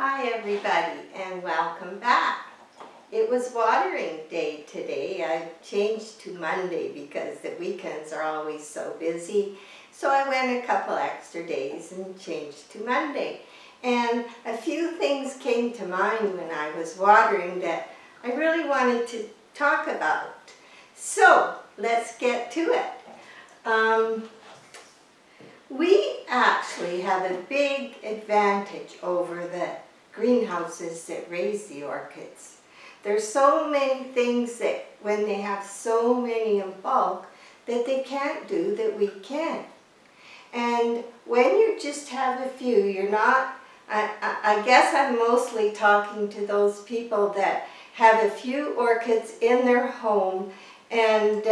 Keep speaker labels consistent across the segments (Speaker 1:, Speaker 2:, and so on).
Speaker 1: Hi everybody and welcome back. It was watering day today. I changed to Monday because the weekends are always so busy. So I went a couple extra days and changed to Monday. And a few things came to mind when I was watering that I really wanted to talk about. So let's get to it. We actually have a big advantage over the greenhouses that raise the orchids. There's so many things that when they have so many in bulk that they can't do that we can. And when you just have a few, you're not, I guess I'm mostly talking to those people that have a few orchids in their home and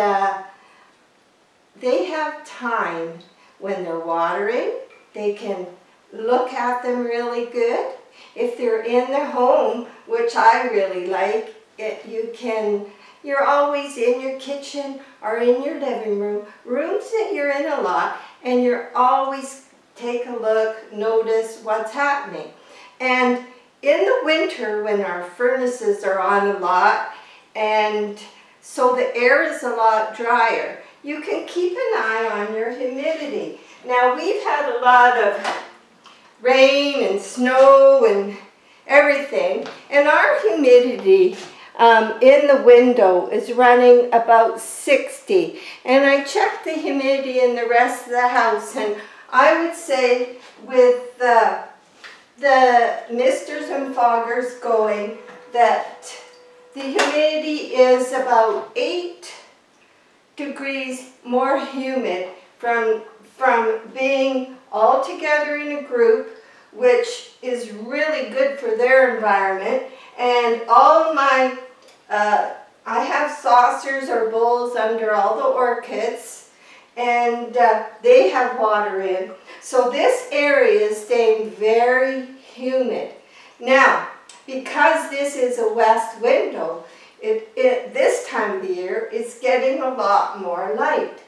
Speaker 1: they have time when they're watering. They can look at them really good. If they're in their home, which I really like, you're always in your kitchen or in your living room, rooms that you're in a lot, and you're always take a look, notice what's happening. And in the winter when our furnaces are on a lot, and so the air is a lot drier, you can keep an eye on your humidity. Now we've had a lot of rain and snow and everything, and our humidity in the window is running about 60, and I checked the humidity in the rest of the house, and I would say with the misters and foggers going that the humidity is about 8 degrees more humid from being all together in a group, which is really good for their environment. And all my, I have saucers or bowls under all the orchids, and they have water in. So this area is staying very humid. Now, because this is a west window, this time of the year, it's getting a lot more light.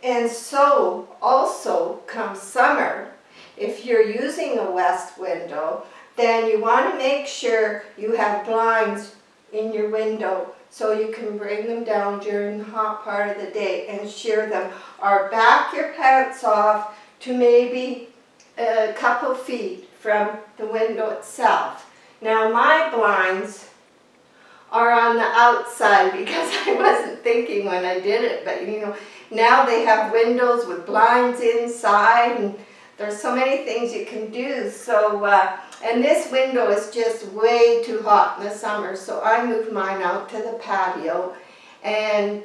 Speaker 1: And so, also, come summer, if you're using a west window, then you want to make sure you have blinds in your window so you can bring them down during the hot part of the day and shear them, or back your plants off to maybe a couple feet from the window itself. Now my blinds are on the outside because I wasn't thinking when I did it, but you know, now they have windows with blinds inside, and there's so many things you can do. So, and this window is just way too hot in the summer, so I moved mine out to the patio, and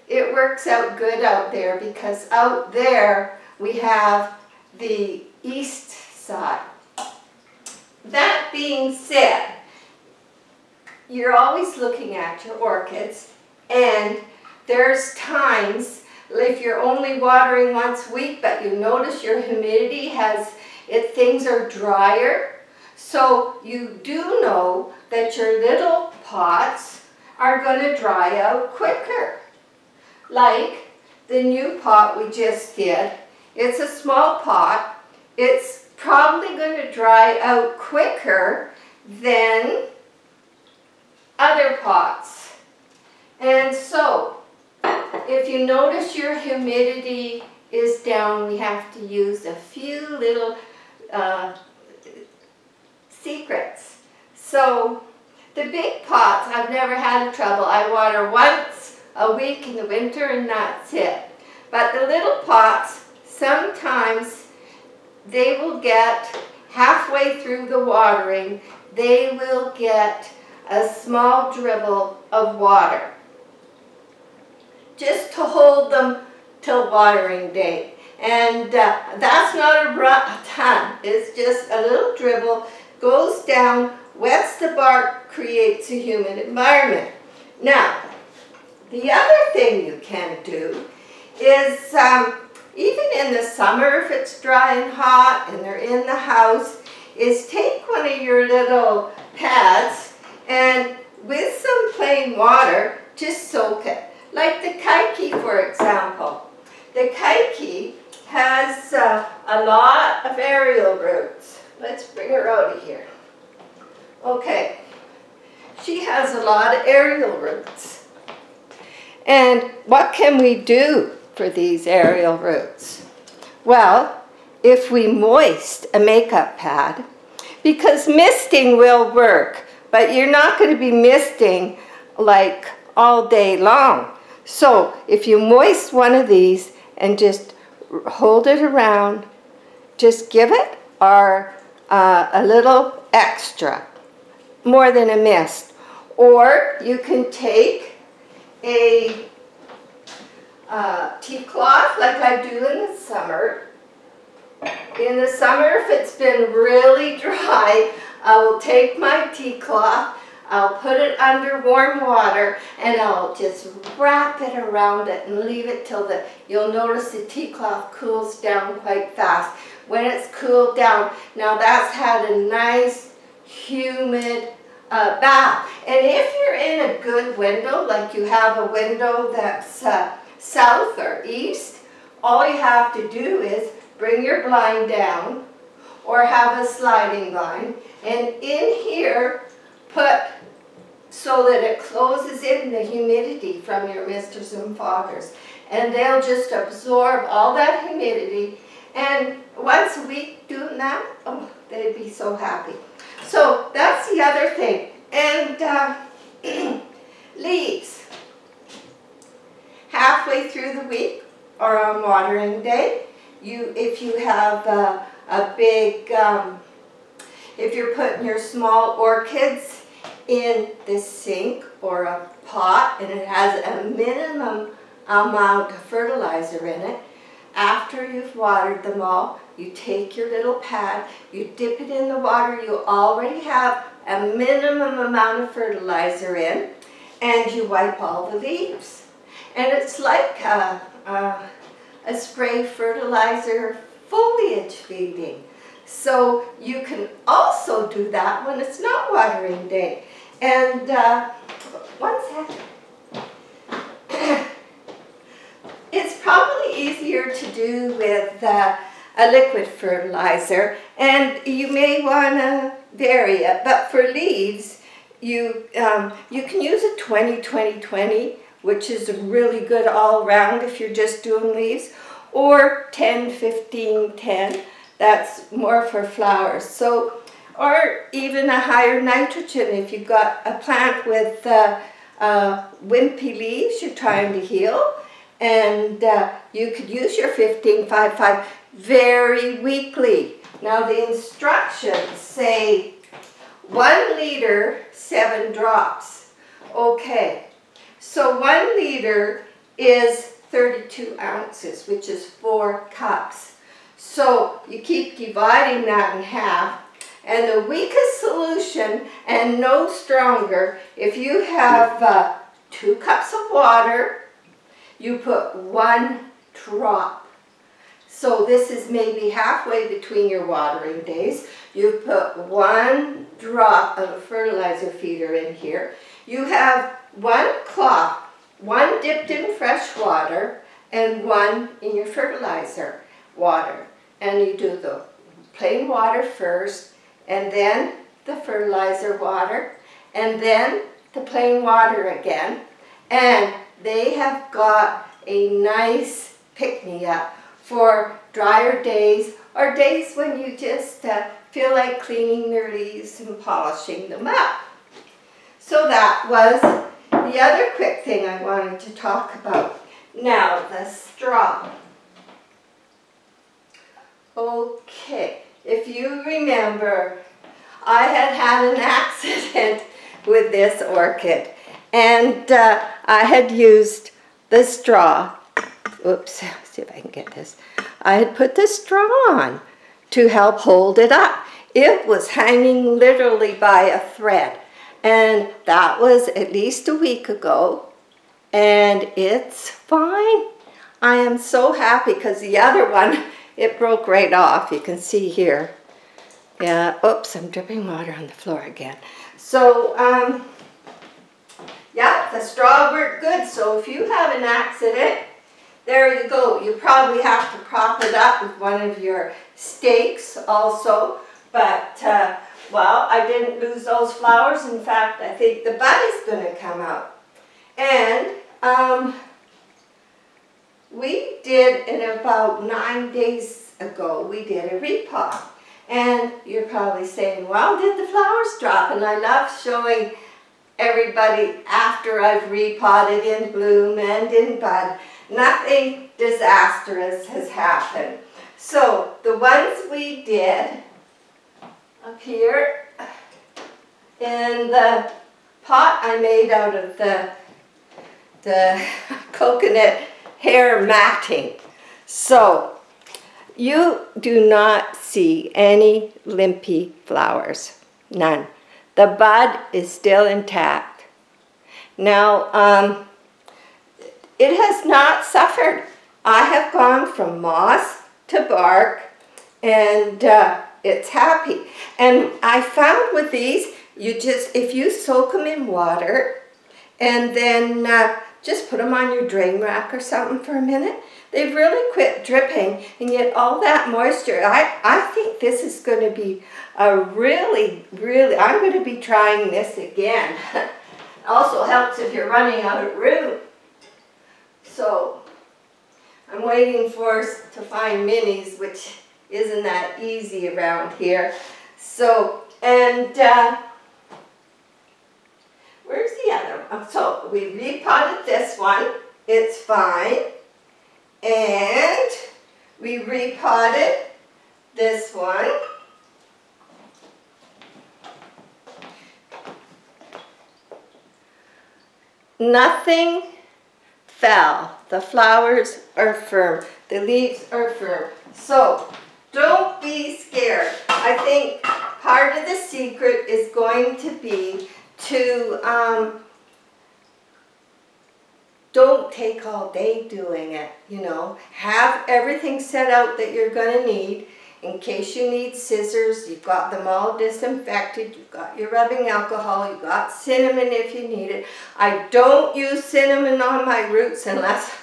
Speaker 1: it works out good out there because out there we have the east side. That being said, you're always looking at your orchids, and there's times if you're only watering once a week, but you notice your humidity things are drier. So you do know that your little pots are going to dry out quicker. Like the new pot we just did. It's a small pot. It's probably going to dry out quicker than other pots. And so, if you notice your humidity is down, we have to use a few little secrets. So, the big pots, I've never had trouble. I water once a week in the winter and that's it. But the little pots, sometimes they will get halfway through the watering, they will get a small dribble of water, just to hold them till watering day. And that's not a ton, it's just a little dribble, goes down, wets the bark, creates a humid environment. Now, the other thing you can do is, even in the summer if it's dry and hot and they're in the house, is take one of your little pads and with some plain water, just soak it. Like the kiki, for example. The kiki has a lot of aerial roots. let's bring her out of here. Okay, she has a lot of aerial roots. And what can we do for these aerial roots? Well, if we moist a makeup pad, because misting will work, but you're not going to be misting like all day long. So if you moist one of these and just hold it around, just give it a little extra, more than a mist. Or you can take a tea cloth like I do in the summer. In the summer, if it's been really dry, I will take my tea cloth, I'll put it under warm water, and I'll just wrap it around it and leave it till you'll notice the tea cloth cools down quite fast. When it's cooled down, now that's had a nice, humid bath. And if you're in a good window, like you have a window that's south or east, all you have to do is bring your blind down or have a sliding blind, and in here put so that it closes in the humidity from your misters and foggers, and they'll just absorb all that humidity. And once a week doing that, oh, they'd be so happy. So that's the other thing. And leaves. Halfway through the week or on watering day, if you have a big, if you're putting your small orchids in the sink or a pot and it has a minimum amount of fertilizer in it, after you've watered them all, you take your little pad, you dip it in the water you already have a minimum amount of fertilizer in, and you wipe all the leaves. And it's like a spray fertilizer foliage feeding. So you can also do that when it's not watering day. And one second. It's probably easier to do with a liquid fertilizer, and you may want to vary it. But for leaves, you can use a 20-20-20, which is really good all round if you're just doing leaves, or 10-15-10. That's more for flowers. So, or even a higher nitrogen if you've got a plant with wimpy leaves you're trying to heal. And you could use your 15-5-5 very weakly. Now the instructions say 1 liter, 7 drops. Okay, so 1 liter is 32 ounces, which is 4 cups. So you keep dividing that in half. And the weakest solution, and no stronger, if you have 2 cups of water, you put 1 drop. So this is maybe halfway between your watering days. You put 1 drop of a fertilizer feeder in here. You have 1 cloth, 1 dipped in fresh water, and 1 in your fertilizer water. And you do the plain water first, and then the fertilizer water, and then the plain water again. And they have got a nice pick-me-up for drier days or days when you just feel like cleaning their leaves and polishing them up. So that was the other quick thing I wanted to talk about. Now, the straw. Okay, if you remember, I had an accident with this orchid, and I had used the straw. Oops, let's see if I can get this. I had put the straw on to help hold it up. It was hanging literally by a thread, and that was at least a week ago, and it's fine. I am so happy because the other one, it broke right off. You can see here. Yeah, oops, I'm dripping water on the floor again. So, yeah, the straw worked good. So if you have an accident, there you go. You probably have to prop it up with one of your stakes also. But, well, I didn't lose those flowers. In fact, I think the bud is going to come out. And we did, in about 9 days ago, we did a repot. And you're probably saying, well, did the flowers drop? And I love showing everybody after I've repotted in bloom and in bud. Nothing disastrous has happened. So the ones we did up here in the pot I made out of the coconut hair matting. So you do not see any limpy flowers, none. The bud is still intact. Now, it has not suffered. I have gone from moss to bark, and it's happy. And I found with these, if you soak them in water, and then just put them on your drain rack or something for a minute, they've really quit dripping, and yet all that moisture, I think this is going to be a really, I'm going to be trying this again. Also helps if you're running out of room. So I'm waiting to find minis, which isn't that easy around here. So, and where's the other one? So we repotted this one. It's fine. And we repotted this one. Nothing fell. The flowers are firm. The leaves are firm. So don't be scared. I think part of the secret is going to be to don't take all day doing it, you know. Have everything set out that you're going to need. In case you need scissors, you've got them all disinfected, you've got your rubbing alcohol, you've got cinnamon if you need it. I don't use cinnamon on my roots unless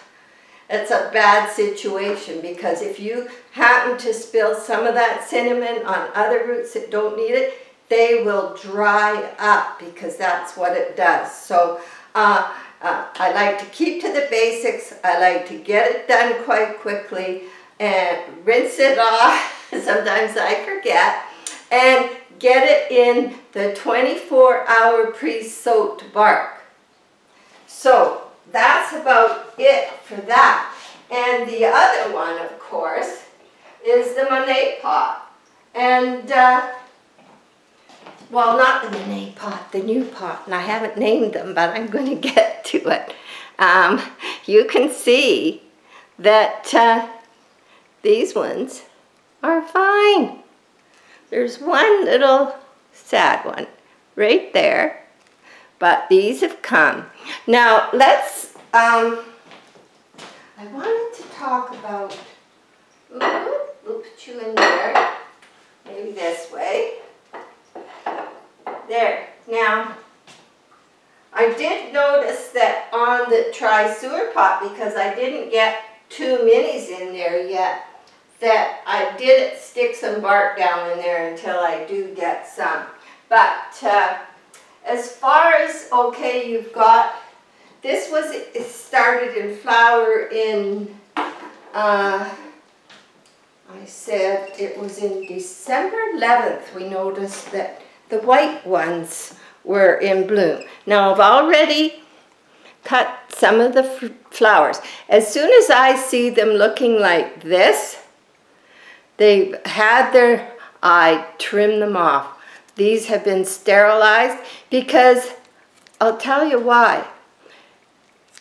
Speaker 1: it's a bad situation, because if you happen to spill some of that cinnamon on other roots that don't need it, they will dry up, because that's what it does. So I like to keep to the basics. I like to get it done quite quickly and rinse it off. Sometimes I forget. And get it in the 24-hour pre-soaked bark. So that's about it for that. And the other one, of course, is the Monet pot. And, well, not the Monet pot, the new pot. And I haven't named them, but I'm going to get to it. You can see that these ones are fine. There's one little sad one right there, but these have come. Now let's, I wanted to talk about, we'll put you in there, maybe this way. There. Now, I did notice that on the tri-sewer pot, because I didn't get 2 minis in there yet, that I did stick some bark down in there until I do get some. But as far as, okay, you've got, this was, it started in flower in, I said it was in December 11th we noticed that the white ones were in bloom. Now I've already cut some of the flowers. As soon as I see them looking like this, they've had their, I trim them off. These have been sterilized because, I'll tell you why.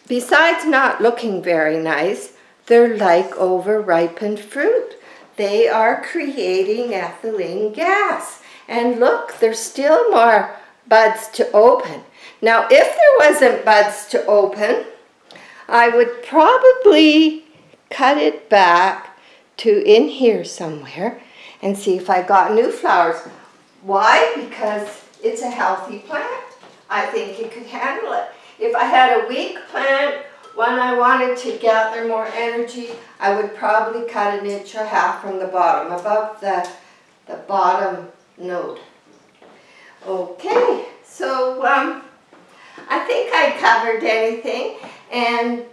Speaker 1: Besides not looking very nice, they're like over-ripened fruit. They are creating ethylene gas. And look, there's still more buds to open. Now, if there wasn't buds to open, I would probably cut it back to in here somewhere and see if I got new flowers. Why? Because it's a healthy plant. I think it could handle it. If I had a weak plant, when I wanted to gather more energy, I would probably cut 1.5 inches from the bottom, above the bottom node. Okay, so I think I covered anything, and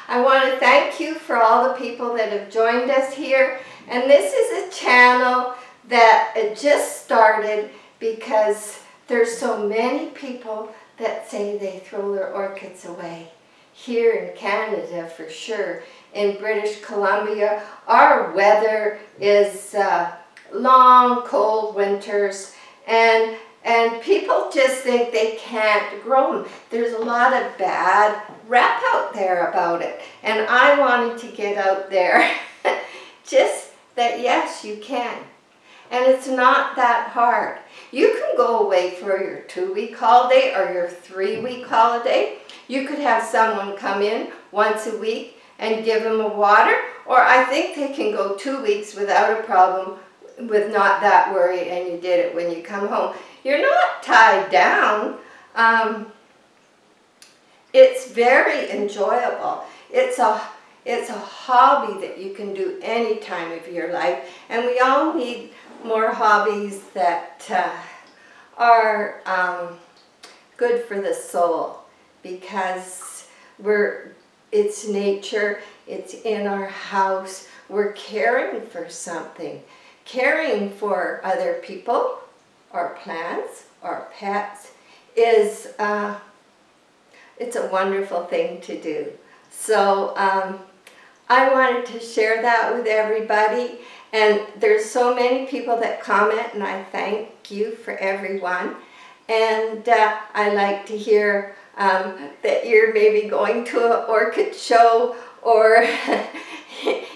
Speaker 1: I want to thank you for all the people that have joined us here. And this is a channel that just started because there's so many people that say they throw their orchids away. Here in Canada, for sure. In British Columbia, our weather is long, cold winters, and people just think they can't grow them. There's a lot of bad rap out there about it, and I wanted to get out there just that yes, you can. And it's not that hard. You can go away for your 2-week holiday or your 3-week holiday. You could have someone come in once a week and give them a water, or I think they can go 2 weeks without a problem, with not that worry, and you did it when you come home. You're not tied down. It's very enjoyable. It's a hobby that you can do any time of your life, and we all need more hobbies that are good for the soul, because it's nature, it's in our house, we're caring for something. Caring for other people, or plants, or pets, is it's a wonderful thing to do. So I wanted to share that with everybody, and there's so many people that comment, and I thank you for everyone. And I like to hear that you're maybe going to an orchid show, or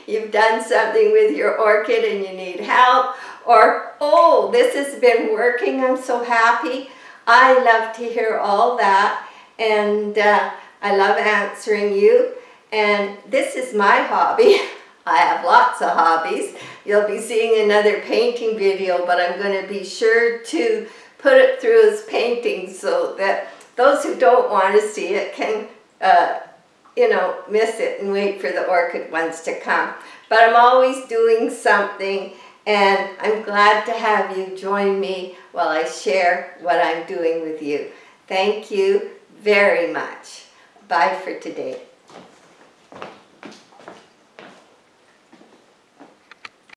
Speaker 1: you've done something with your orchid and you need help, or, oh, this has been working, I'm so happy. I love to hear all that, and I love answering you. And this is my hobby. I have lots of hobbies. You'll be seeing another painting video, but I'm going to be sure to put it through as painting so that those who don't want to see it can, you know, miss it and wait for the orchid ones to come. But I'm always doing something, and I'm glad to have you join me while I share what I'm doing with you. Thank you very much. Bye for today.